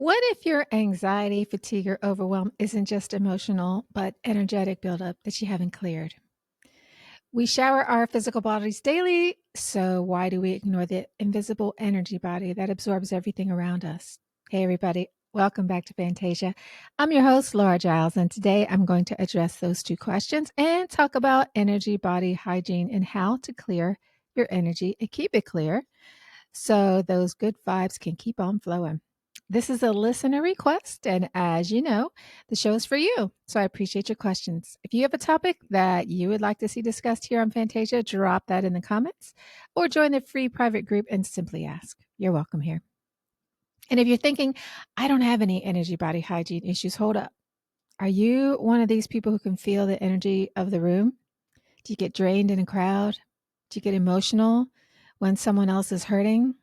What if your anxiety, fatigue, or overwhelm isn't just emotional, but energetic buildup that you haven't cleared? We shower our physical bodies daily, so why do we ignore the invisible energy body that absorbs everything around us? Hey, everybody, welcome back to Fantasia. I'm your host, Laura Giles, and today I'm going to address those two questions and talk about energy body hygiene and how to clear your energy and keep it clear so those good vibes can keep on flowing. This is a listener request, and as you know, the show is for you. So I appreciate your questions. If you have a topic that you would like to see discussed here on Fantasia, drop that in the comments or join the free private group and simply ask. You're welcome here. And if you're thinking, I don't have any energy body hygiene issues, hold up. Are you one of these people who can feel the energy of the room? Do you get drained in a crowd? Do you get emotional when someone else is hurting?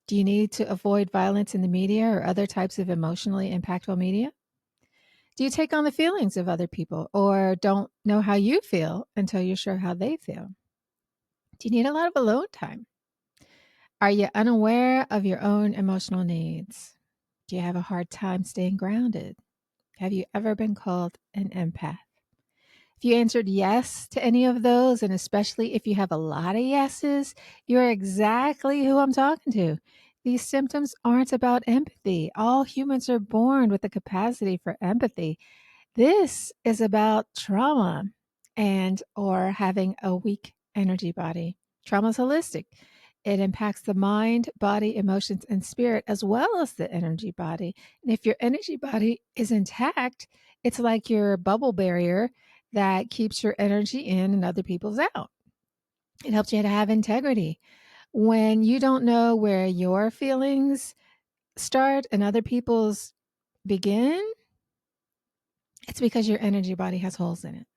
Do you need to avoid violence in the media or other types of emotionally impactful media? Do you take on the feelings of other people or don't know how you feel until you're sure how they feel? Do you need a lot of alone time? Are you unaware of your own emotional needs? Do you have a hard time staying grounded? Have you ever been called an empath? If you answered yes to any of those, and especially if you have a lot of yeses, you're exactly who I'm talking to. These symptoms aren't about empathy. All humans are born with the capacity for empathy. This is about trauma and or having a weak energy body. Trauma is holistic. It impacts the mind, body, emotions, and spirit, as well as the energy body. And if your energy body is intact, it's like your bubble barrier that keeps your energy in and other people's out. It helps you to have integrity. When you don't know where your feelings start and other people's begin, it's because your energy body has holes in it.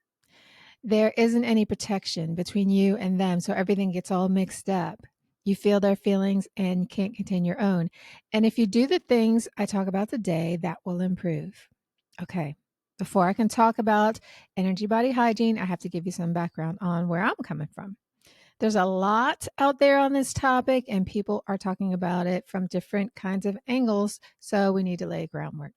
There isn't any protection between you and them, so everything gets all mixed up. You feel their feelings and you can't contain your own. And if you do the things I talk about today, that will improve. Okay. Before I can talk about energy body hygiene, I have to give you some background on where I'm coming from. There's a lot out there on this topic, and people are talking about it from different kinds of angles. So we need to lay groundwork.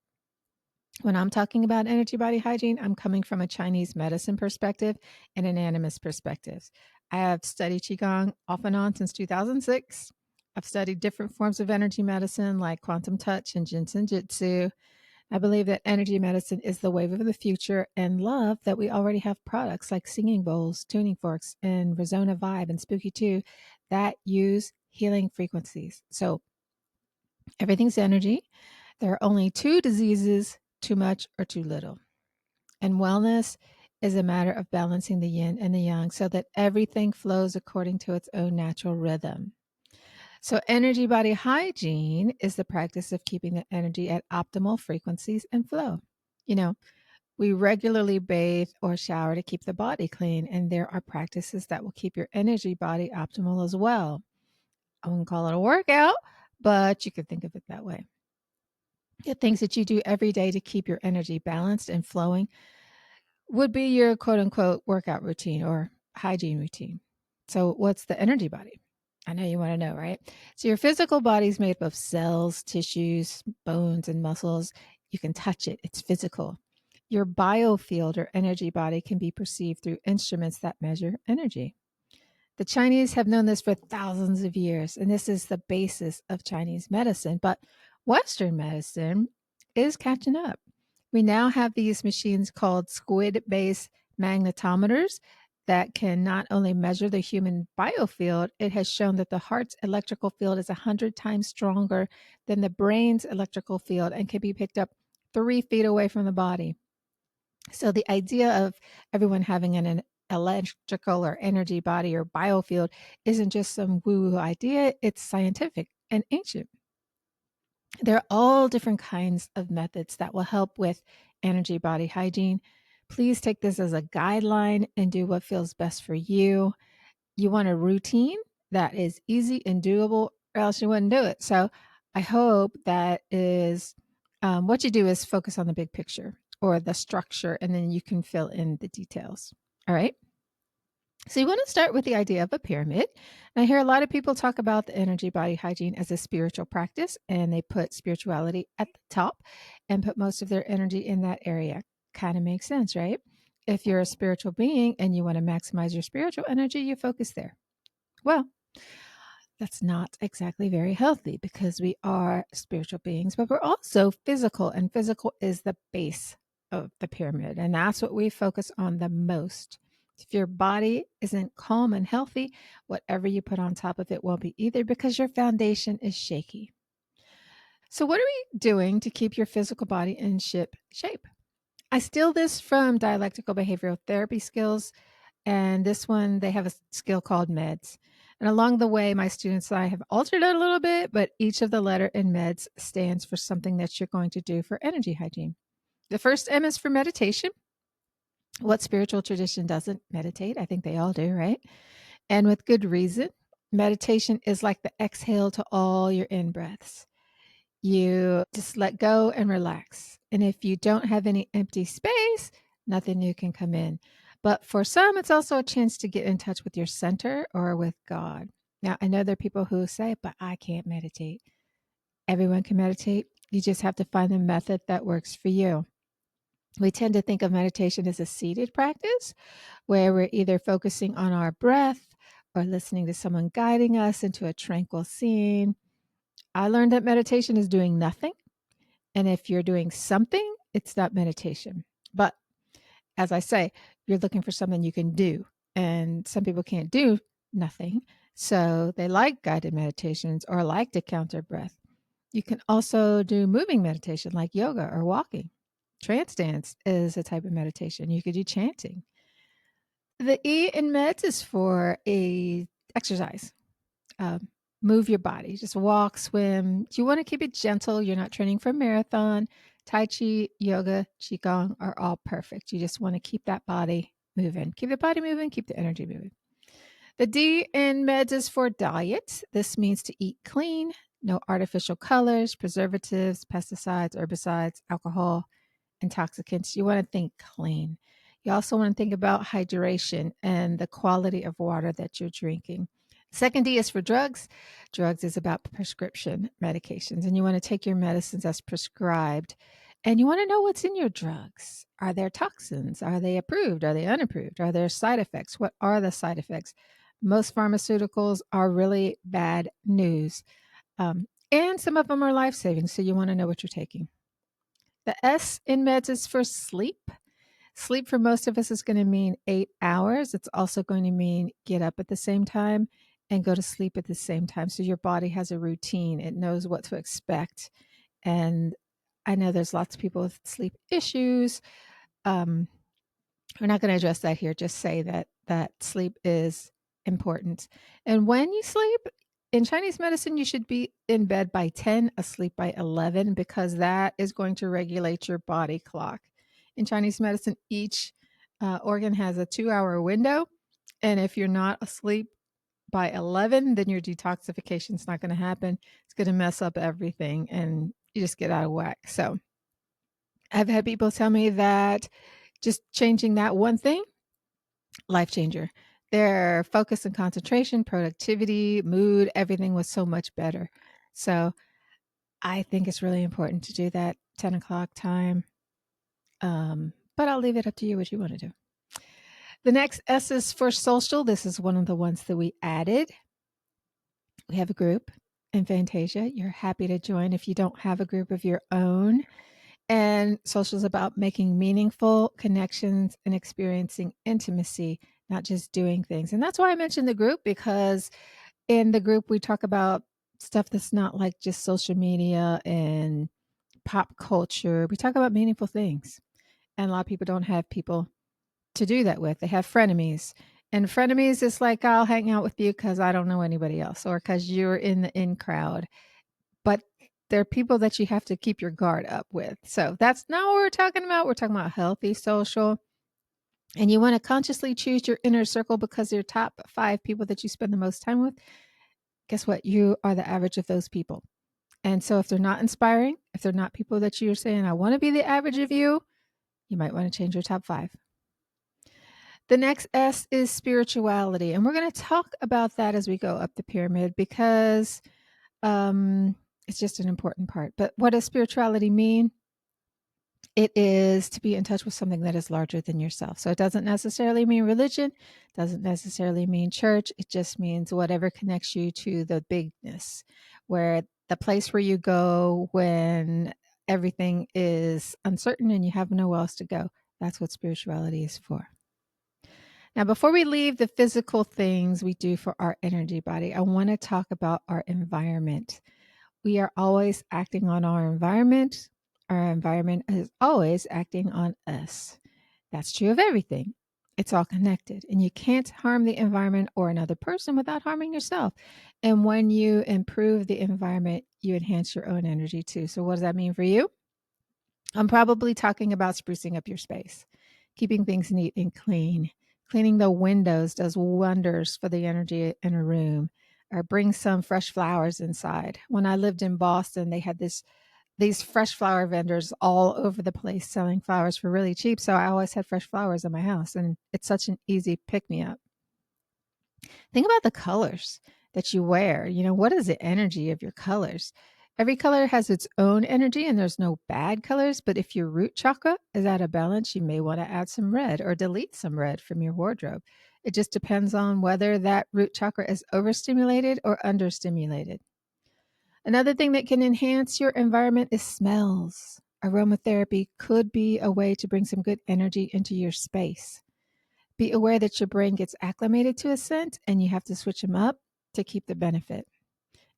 When I'm talking about energy body hygiene, I'm coming from a Chinese medicine perspective and an animist perspective. I have studied Qigong off and on since 2006. I've studied different forms of energy medicine like quantum touch and Jinsen Jitsu. I believe that energy medicine is the wave of the future and love that we already have products like singing bowls, tuning forks, and Resona Vibe and Spooky 2 that use healing frequencies. So everything's energy. There are only two diseases, too much or too little. And wellness is a matter of balancing the yin and the yang so that everything flows according to its own natural rhythm. So, energy body hygiene is the practice of keeping the energy at optimal frequencies and flow. You know, we regularly bathe or shower to keep the body clean, and there are practices that will keep your energy body optimal as well. I wouldn't call it a workout, but you could think of it that way. The things that you do every day to keep your energy balanced and flowing would be your quote unquote workout routine or hygiene routine. So, what's the energy body? I know you want to know, right? So, your physical body is made up of cells, tissues, bones, and muscles. You can touch it, it's physical. Your biofield or energy body can be perceived through instruments that measure energy. The Chinese have known this for thousands of years, and this is the basis of Chinese medicine. But Western medicine is catching up. We now have these machines called squid based magnetometers that can not only measure the human biofield, it has shown that the heart's electrical field is 100 times stronger than the brain's electrical field and can be picked up 3 feet away from the body. So the idea of everyone having an electrical or energy body or biofield isn't just some woo woo idea, it's scientific and ancient. There are all different kinds of methods that will help with energy body hygiene. Please take this as a guideline and do what feels best for you. You want a routine that is easy and doable, or else you wouldn't do it. So I hope that is what you do is focus on the big picture or the structure, and then you can fill in the details. All right. So you want to start with the idea of a pyramid. And I hear a lot of people talk about the energy body hygiene as a spiritual practice, and they put spirituality at the top and put most of their energy in that area. Kind of makes sense, right? If you're a spiritual being and you want to maximize your spiritual energy, you focus there. Well, that's not exactly very healthy because we are spiritual beings, but we're also physical, and physical is the base of the pyramid. And that's what we focus on the most. If your body isn't calm and healthy, whatever you put on top of it won't be either because your foundation is shaky. So, what are we doing to keep your physical body in shape? I steal this from dialectical behavioral therapy skills, and this one, they have a skill called meds. And along the way, my students and I have altered it a little bit, but each of the letter in meds stands for something that you're going to do for energy hygiene. The first M is for meditation. What spiritual tradition doesn't meditate? I think they all do, right? And with good reason. Meditation is like the exhale to all your in breaths. You just let go and relax. And if you don't have any empty space, nothing new can come in. But for some, it's also a chance to get in touch with your center or with God. Now, I know there are people who say, but I can't meditate. Everyone can meditate. You just have to find the method that works for you. We tend to think of meditation as a seated practice where we're either focusing on our breath or listening to someone guiding us into a tranquil scene. I learned that meditation is doing nothing. And if you're doing something, it's not meditation. But as I say, you're looking for something you can do. And some people can't do nothing. So they like guided meditations or like to count their breath. You can also do moving meditation like yoga or walking. Trance dance is a type of meditation. You could do chanting. The E in meds is for a exercise. Um, Move your body. Just walk, swim. You want to keep it gentle. You're not training for a marathon. Tai Chi, yoga, Qigong are all perfect. You just want to keep that body moving. Keep the body moving, keep the energy moving. The D in meds is for diet. This means to eat clean, no artificial colors, preservatives, pesticides, herbicides, alcohol, intoxicants. You want to think clean. You also want to think about hydration and the quality of water that you're drinking. Second D is for drugs. Drugs is about prescription medications, and you want to take your medicines as prescribed. And you want to know what's in your drugs. Are there toxins? Are they approved? Are they unapproved? Are there side effects? What are the side effects? Most pharmaceuticals are really bad news. And some of them are life saving. So you want to know what you're taking. The S in meds is for sleep. Sleep for most of us is going to mean 8 hours. It's also going to mean get up at the same time and go to sleep at the same time. So your body has a routine, it knows what to expect. And I know there's lots of people with sleep issues. Um, we're not going to address that here. Just say that sleep is important. And when you sleep, in Chinese medicine, you should be in bed by 10, asleep by 11, because that is going to regulate your body clock. In Chinese medicine, each organ has a 2-hour window. And if you're not asleep by 11, then your detoxification is not going to happen. It's going to mess up everything and you just get out of whack. So I've had people tell me that just changing that one thing, life changer. Their focus and concentration, productivity, mood, everything was so much better. So I think it's really important to do that 10 o'clock time. But I'll leave it up to you what you want to do. The next S is for social. This is one of the ones that we added. We have a group in Fantasia. You're happy to join if you don't have a group of your own. And social is about making meaningful connections and experiencing intimacy, not just doing things. And that's why I mentioned the group, because in the group, we talk about stuff that's not like just social media and pop culture. We talk about meaningful things. And a lot of people don't have people to do that with. They have frenemies. And frenemies is like, I'll hang out with you because I don't know anybody else or because you're in the in crowd. But they're people that you have to keep your guard up with. So that's not what we're talking about. We're talking about healthy social. And you want to consciously choose your inner circle because your top 5 people that you spend the most time with, guess what? You are the average of those people. And so if they're not inspiring, if they're not people that you're saying, I want to be the average of you, you might want to change your top 5. The next S is spirituality, and we're going to talk about that as we go up the pyramid because it's just an important part. But what does spirituality mean? It is to be in touch with something that is larger than yourself. So it doesn't necessarily mean religion, doesn't necessarily mean church. It just means whatever connects you to the bigness, where the place where you go when everything is uncertain and you have nowhere else to go. That's what spirituality is for. Now, before we leave the physical things we do for our energy body, I want to talk about our environment. We are always acting on our environment. Our environment is always acting on us. That's true of everything. It's all connected, and you can't harm the environment or another person without harming yourself. And when you improve the environment, you enhance your own energy too. So, what does that mean for you? I'm probably talking about sprucing up your space, keeping things neat and clean. Cleaning the windows does wonders for the energy in a room, or bring some fresh flowers inside. When I lived in Boston, they had these fresh flower vendors all over the place selling flowers for really cheap. So I always had fresh flowers in my house, and it's such an easy pick me up. Think about the colors that you wear. What is the energy of your colors? Every color has its own energy, and there's no bad colors. But if your root chakra is out of balance, you may want to add some red or delete some red from your wardrobe. It just depends on whether that root chakra is overstimulated or understimulated. Another thing that can enhance your environment is smells. Aromatherapy could be a way to bring some good energy into your space. Be aware that your brain gets acclimated to a scent and you have to switch them up to keep the benefit.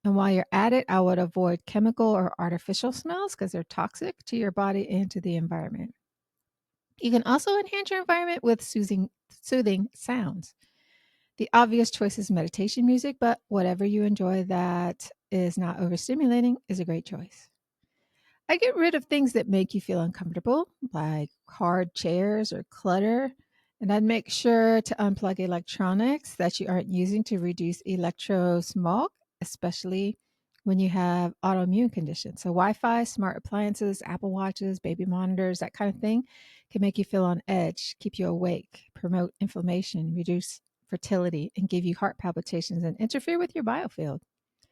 And while you're at it, I would avoid chemical or artificial smells because they're toxic to your body and to the environment. You can also enhance your environment with soothing sounds. The obvious choice is meditation music, but whatever you enjoy that is not overstimulating is a great choice. I get rid of things that make you feel uncomfortable, like hard chairs or clutter. And I'd make sure to unplug electronics that you aren't using to reduce electro smog, especially when you have autoimmune conditions. So, Wi Fi, smart appliances, Apple Watches, baby monitors, that kind of thing can make you feel on edge, keep you awake, promote inflammation, reduce fertility, and give you heart palpitations and interfere with your biofield.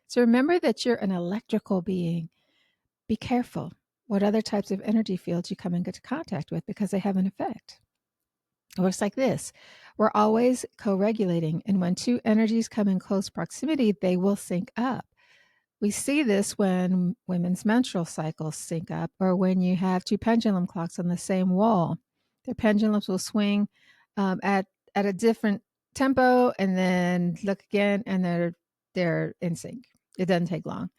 So, remember that you're an electrical being. Be careful what other types of energy fields you come into contact with because they have an effect. It works like this. We're always co regulating, and when two energies come in close proximity, they will sync up. We see this when women's menstrual cycles sync up, or when you have two pendulum clocks on the same wall. Their pendulums will swing at a different tempo, and then look again, and they're in sync. It doesn't take long.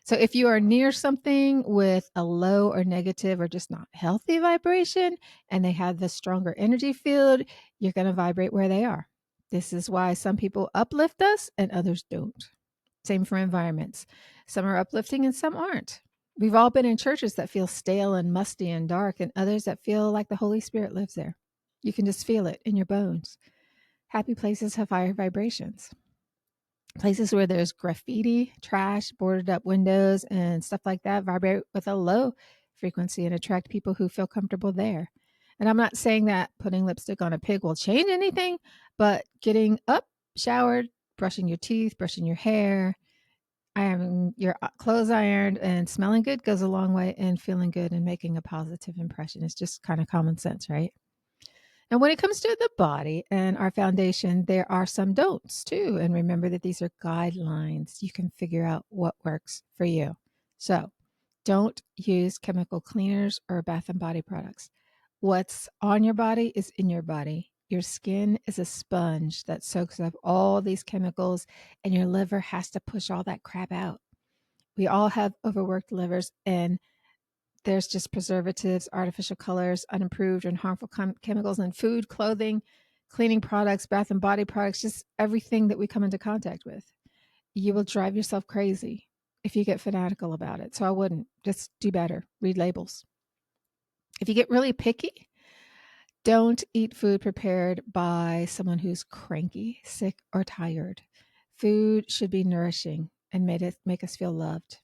So if you are near something with a low or negative or just not healthy vibration, and they have the stronger energy field, you're going to vibrate where they are. This is why some people uplift us and others don't. Same for environments. Some are uplifting and some aren't. We've all been in churches that feel stale and musty and dark, and others that feel like the Holy Spirit lives there. You can just feel it in your bones. Happy places have higher vibrations. Places where there's graffiti, trash, boarded up windows, and stuff like that vibrate with a low frequency and attract people who feel comfortable there. And I'm not saying that putting lipstick on a pig will change anything, but getting up, showered, brushing your teeth, brushing your hair, having your clothes ironed, and smelling good goes a long way in feeling good and making a positive impression. It's just kind of common sense, right? And when it comes to the body and our foundation, there are some don'ts too. And remember that these are guidelines. You can figure out what works for you. So don't use chemical cleaners or bath and body products. What's on your body is in your body. Your skin is a sponge that soaks up all these chemicals, and your liver has to push all that crap out. We all have overworked livers, and there's just preservatives, artificial colors, unimproved and harmful chemicals in food, clothing, cleaning products, bath and body products, just everything that we come into contact with. You will drive yourself crazy if you get fanatical about it. So I wouldn't. Just do better. Read labels. If you get really picky, don't eat food prepared by someone who's cranky, sick, or tired. Food should be nourishing and make us feel loved.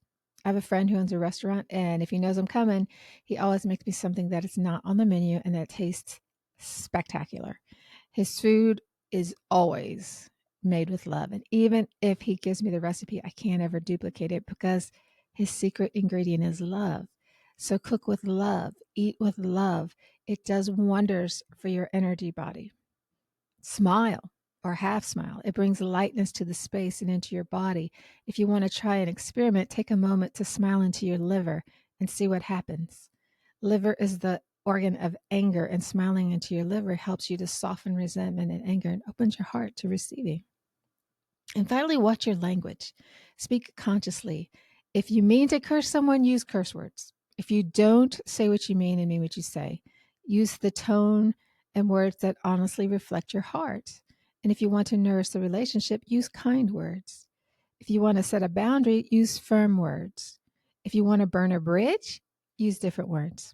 I have a friend who owns a restaurant, and if he knows I'm coming, he always makes me something that is not on the menu and that tastes spectacular. His food is always made with love. And even if he gives me the recipe, I can't ever duplicate it because his secret ingredient is love. So cook with love, eat with love. It does wonders for your energy body. Smile or half smile. It brings lightness to the space and into your body. If you want to try an experiment, take a moment to smile into your liver and see what happens. Liver is the organ of anger, and smiling into your liver helps you to soften resentment and anger and opens your heart to receiving. And finally, watch your language. Speak consciously. If you mean to curse someone, use curse words. If you don't, say what you mean and mean what you say. Use the tone and words that honestly reflect your heart. And if you want to nourish the relationship, use kind words. If you want to set a boundary, use firm words. If you want to burn a bridge, use different words.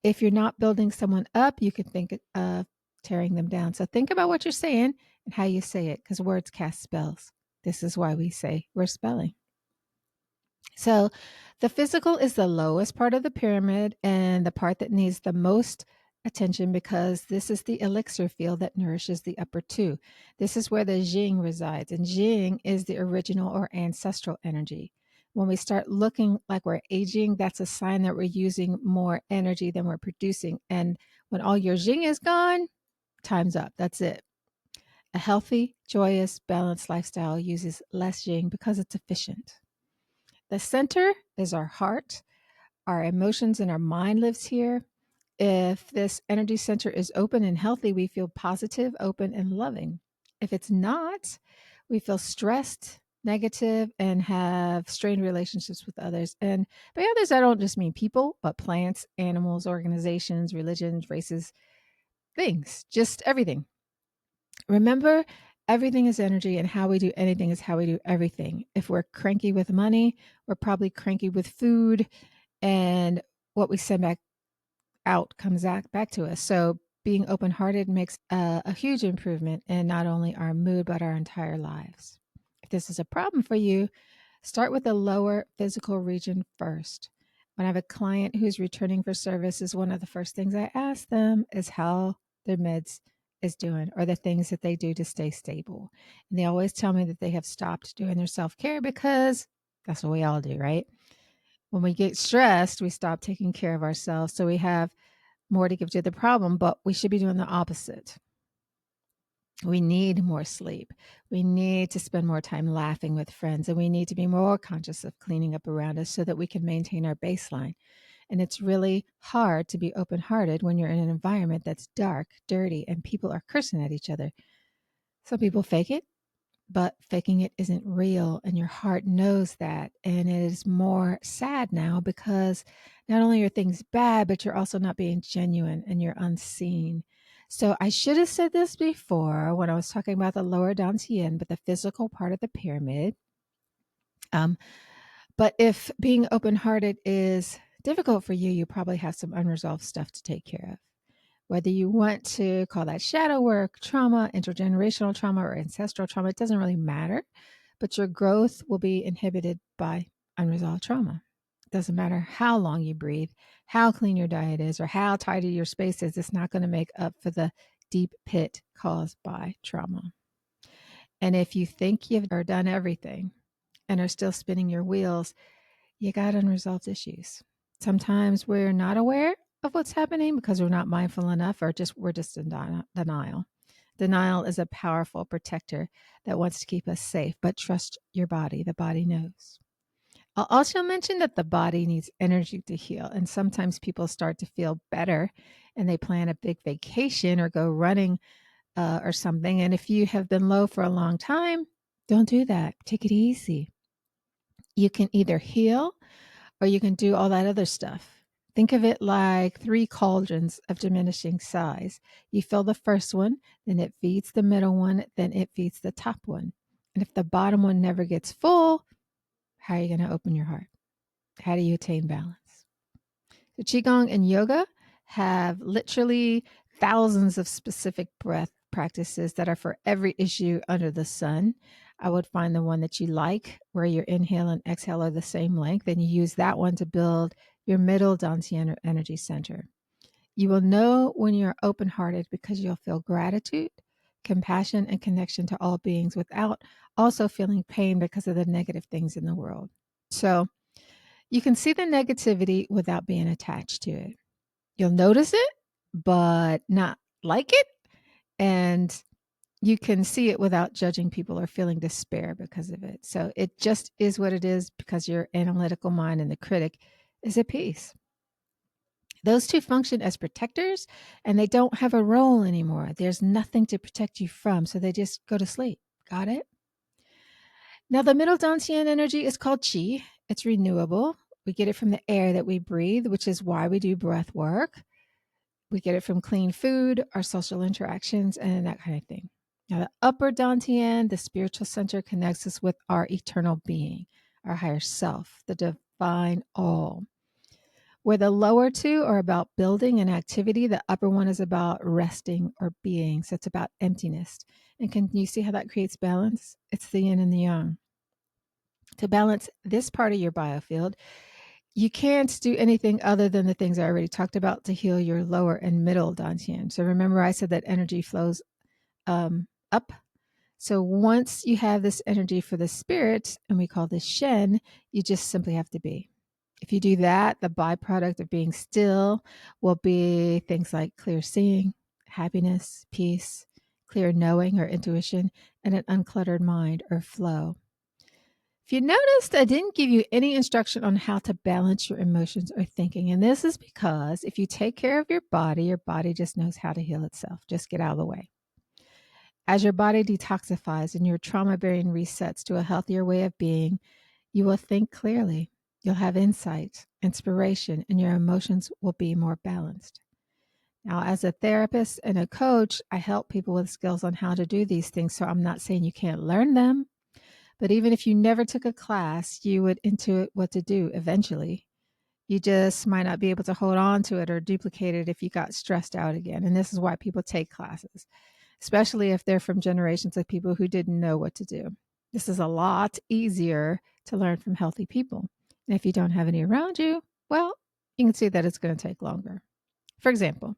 If you're not building someone up, you can think of tearing them down. So think about what you're saying and how you say it, because words cast spells. This is why we say we're spelling. So the physical is the lowest part of the pyramid and the part that needs the most attention, because this is the elixir field that nourishes the upper two. This is where the Jing resides, and Jing is the original or ancestral energy. When we start looking like we're aging, that's a sign that we're using more energy than we're producing. And when all your Jing is gone, time's up. That's it. A healthy, joyous, balanced lifestyle uses less Jing because it's efficient. The center is our heart. Our emotions and our mind lives here. If this energy center is open and healthy, we feel positive, open, and loving. If it's not, we feel stressed, negative, and have strained relationships with others. And by others, I don't just mean people, but plants, animals, organizations, religions, races, things, just everything. Remember, everything is energy, and how we do anything is how we do everything. If we're cranky with money, we're probably cranky with food, and what we send back out comes back to us. So being open hearted makes a huge improvement in not only our mood, but our entire lives. If this is a problem for you, start with the lower physical region first. When I have a client who's returning for services, one of the first things I ask them is how their meds is doing, or the things that they do to stay stable. And they always tell me that they have stopped doing their self-care, because that's what we all do, right? When we get stressed, we stop taking care of ourselves. So we have more to give to the problem, but we should be doing the opposite. We need more sleep. We need to spend more time laughing with friends, and we need to be more conscious of cleaning up around us so that we can maintain our baseline. And it's really hard to be open hearted when you're in an environment that's dark, dirty, and people are cursing at each other. Some people fake it, but faking it isn't real, and your heart knows that. And it is more sad now because not only are things bad, but you're also not being genuine and you're unseen. So I should have said this before when I was talking about the lower dantian, but the physical part of the pyramid. But if being open hearted is difficult for you, you probably have some unresolved stuff to take care of. Whether you want to call that shadow work, trauma, intergenerational trauma, or ancestral trauma, it doesn't really matter. But your growth will be inhibited by unresolved trauma. It doesn't matter how long you breathe, how clean your diet is, or how tidy your space is, it's not going to make up for the deep pit caused by trauma. And if you think you've done everything and are still spinning your wheels, you got unresolved issues. Sometimes we're not aware of what's happening because we're not mindful enough, or we're just in denial. Denial is a powerful protector that wants to keep us safe, but trust your body. The body knows. I'll also mention that the body needs energy to heal, and sometimes people start to feel better and they plan a big vacation or go running or something. And if you have been low for a long time, don't do that. Take it easy. You can either heal or you can do all that other stuff. Think of it like three cauldrons of diminishing size. You fill the first one, then it feeds the middle one, then it feeds the top one. And if the bottom one never gets full, how are you going to open your heart? How do you attain balance? So Qigong and yoga have literally thousands of specific breath practices that are for every issue under the sun. I would find the one that you like, where your inhale and exhale are the same length, and you use that one to build your middle dantian energy center. You will know when you're open-hearted because you'll feel gratitude, compassion, and connection to all beings without also feeling pain because of the negative things in the world. So you can see the negativity without being attached to it. You'll notice it, but not like it. And you can see it without judging people or feeling despair because of it. So it just is what it is because your analytical mind and the critic is at peace. Those two function as protectors and they don't have a role anymore. There's nothing to protect you from. So they just go to sleep. Got it? Now, the middle Dantian energy is called qi. It's renewable. We get it from the air that we breathe, which is why we do breath work. We get it from clean food, our social interactions, and that kind of thing. Now, the upper Dantian, the spiritual center, connects us with our eternal being, our higher self, the divine all. Where the lower two are about building and activity, the upper one is about resting or being. So it's about emptiness. And can you see how that creates balance? It's the yin and the yang. To balance this part of your biofield, you can't do anything other than the things I already talked about to heal your lower and middle dantian. So remember, I said that energy flows up. So once you have this energy for the spirit, and we call this Shen, you just simply have to be. If you do that, the byproduct of being still will be things like clear seeing, happiness, peace, clear knowing or intuition, and an uncluttered mind or flow. If you noticed, I didn't give you any instruction on how to balance your emotions or thinking. And this is because if you take care of your body just knows how to heal itself. Just get out of the way. As your body detoxifies and your trauma bearing resets to a healthier way of being, you will think clearly. You'll have insight, inspiration, and your emotions will be more balanced. Now, as a therapist and a coach, I help people with skills on how to do these things. So I'm not saying you can't learn them, but even if you never took a class, you would intuit what to do eventually. You just might not be able to hold on to it or duplicate it if you got stressed out again. And this is why people take classes, especially if they're from generations of people who didn't know what to do. This is a lot easier to learn from healthy people. And if you don't have any around you, well, you can see that it's going to take longer. For example,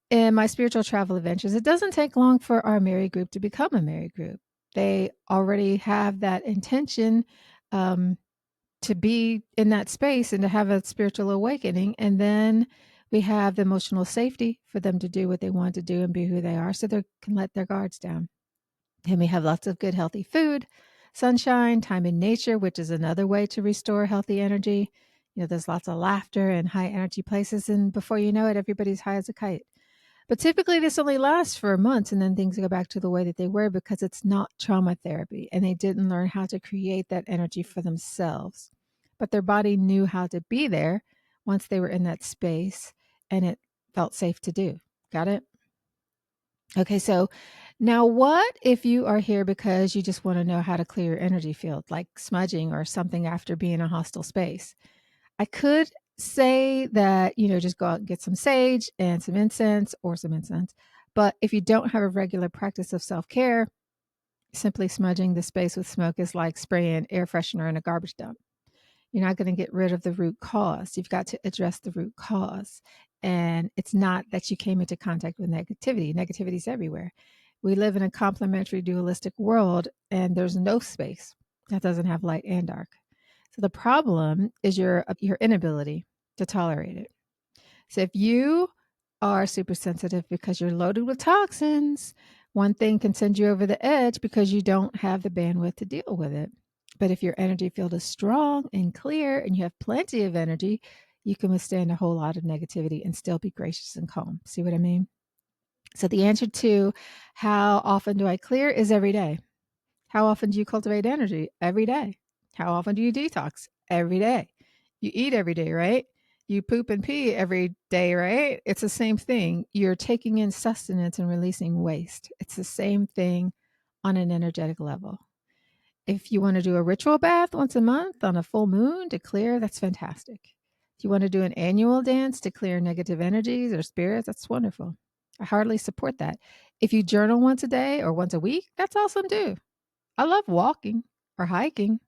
in my spiritual travel adventures, it doesn't take long for our married group to become a married group. They already have that intention to be in that space and to have a spiritual awakening. And then we have the emotional safety for them to do what they want to do and be who they are so they can let their guards down. And we have lots of good, healthy food, sunshine, time in nature, which is another way to restore healthy energy. There's lots of laughter and high energy places. And before you know it, everybody's high as a kite. But typically, this only lasts for months and then things go back to the way that they were because it's not trauma therapy and they didn't learn how to create that energy for themselves. But their body knew how to be there once they were in that space and it felt safe to do. Got it? Okay, so now what if you are here because you just want to know how to clear your energy field, like smudging or something after being in a hostile space? I could say that, just go out and get some sage and some incense or some incense. But if you don't have a regular practice of self care, simply smudging the space with smoke is like spraying air freshener in a garbage dump. You're not going to get rid of the root cause. You've got to address the root cause. And it's not that you came into contact with negativity. Negativity is everywhere. We live in a complementary dualistic world, and there's no space that doesn't have light and dark. So the problem is your inability to tolerate it. So if you are super sensitive because you're loaded with toxins, one thing can send you over the edge because you don't have the bandwidth to deal with it. But if your energy field is strong and clear and you have plenty of energy, you can withstand a whole lot of negativity and still be gracious and calm. See what I mean? So the answer to how often do I clear is every day. How often do you cultivate energy? Every day. How often do you detox? Every day. You eat every day, right? You poop and pee every day, right? It's the same thing. You're taking in sustenance and releasing waste. It's the same thing on an energetic level. If you want to do a ritual bath once a month on a full moon to clear, that's fantastic. If you want to do an annual dance to clear negative energies or spirits, that's wonderful. I heartily support that. If you journal once a day or once a week, that's awesome too. I love walking or hiking,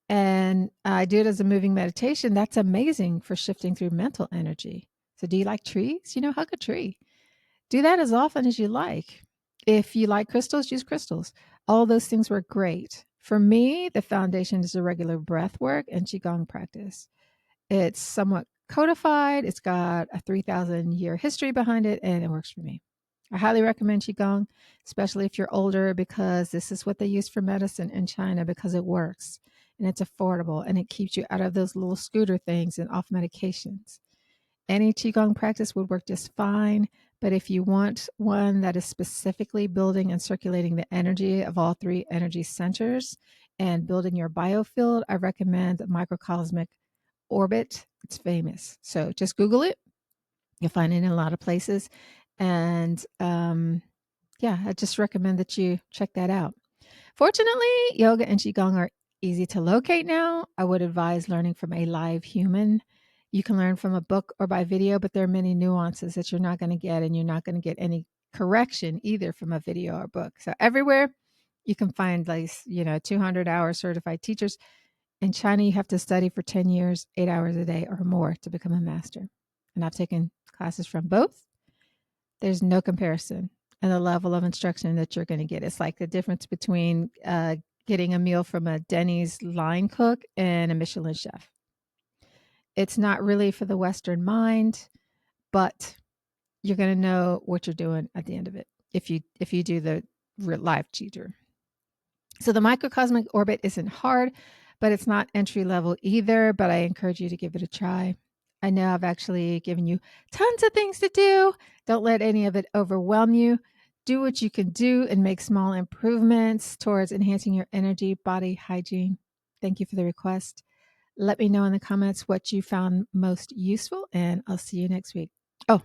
and I do it as a moving meditation. That's amazing for shifting through mental energy. So, do you like trees? Hug a tree. Do that as often as you like. If you like crystals, use crystals. All those things were great. For me, the foundation is a regular breath work and Qigong practice. It's somewhat codified. It's got a 3,000-year history behind it, and it works for me. I highly recommend Qigong, especially if you're older, because this is what they use for medicine in China because it works and it's affordable and it keeps you out of those little scooter things and off medications. Any Qigong practice would work just fine, but if you want one that is specifically building and circulating the energy of all three energy centers and building your biofield, I recommend a microcosmic orbit. It's famous. So just Google it. You'll find it in a lot of places. And I just recommend that you check that out. Fortunately, yoga and Qigong are easy to locate now. I would advise learning from a live human. You can learn from a book or by video, but there are many nuances that you're not going to get, and you're not going to get any correction either from a video or book. So everywhere you can find 200-hour certified teachers. In China, you have to study for 10 years, 8 hours a day or more to become a master. And I've taken classes from both. There's no comparison in the level of instruction that you're going to get. It's like the difference between getting a meal from a Denny's line cook and a Michelin chef. It's not really for the Western mind, but you're going to know what you're doing at the end of it if you do the live teacher. So the microcosmic orbit isn't hard, but it's not entry level either, but I encourage you to give it a try. I know I've actually given you tons of things to do. Don't let any of it overwhelm you. Do what you can do and make small improvements towards enhancing your energy, body, hygiene. Thank you for the request. Let me know in the comments what you found most useful, and I'll see you next week. Oh,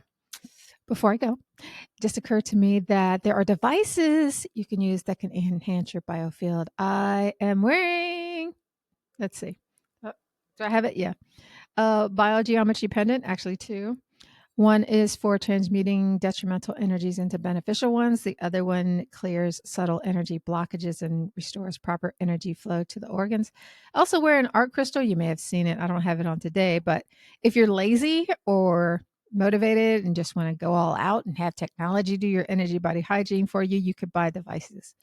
before I go, it just occurred to me that there are devices you can use that can enhance your biofield. I am wearing, let's see. Oh, do I have it? Yeah. Biogeometry pendant, actually two. One is for transmuting detrimental energies into beneficial ones. The other one clears subtle energy blockages and restores proper energy flow to the organs. I also wear an art crystal. You may have seen it. I don't have it on today, but if you're lazy or motivated and just want to go all out and have technology do your energy body hygiene for you, you could buy devices.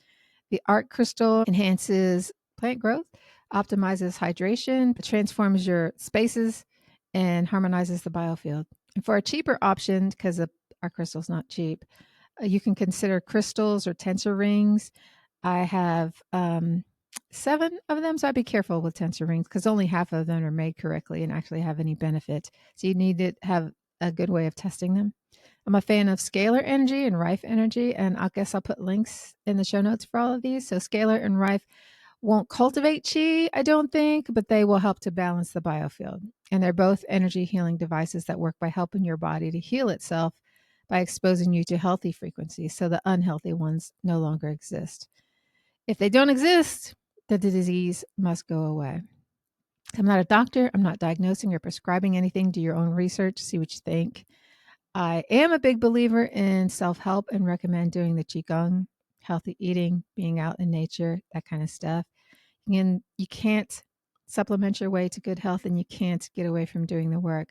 The art crystal enhances plant growth, optimizes hydration, transforms your spaces, and harmonizes the biofield. And for a cheaper option, because our crystal's not cheap, you can consider crystals or tensor rings. I have 7 of them, so I'd be careful with tensor rings because only half of them are made correctly and actually have any benefit. So you need to have a good way of testing them. I'm a fan of scalar energy and Rife energy, and I guess I'll put links in the show notes for all of these. So scalar and Rife won't cultivate chi, I don't think, but they will help to balance the biofield. And they're both energy healing devices that work by helping your body to heal itself by exposing you to healthy frequencies so the unhealthy ones no longer exist. If they don't exist, the disease must go away. I'm not a doctor. I'm not diagnosing or prescribing anything. Do your own research, see what you think. I am a big believer in self-help and recommend doing the Qigong, healthy eating, being out in nature, that kind of stuff. And you can't supplement your way to good health, and you can't get away from doing the work.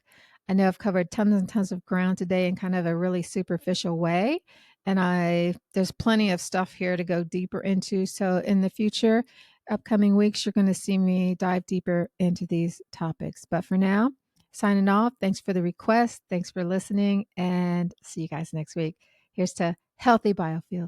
I know I've covered tons and tons of ground today in kind of a really superficial way, and there's plenty of stuff here to go deeper into. So in the future, upcoming weeks, you're going to see me dive deeper into these topics. But for now, signing off. Thanks for the request. Thanks for listening, and see you guys next week. Here's to healthy biofield.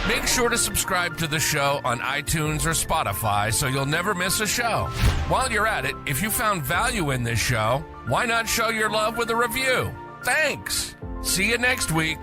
Make sure to subscribe to the show on iTunes or Spotify so you'll never miss a show. While you're at it, if you found value in this show, why not show your love with a review? Thanks. See you next week.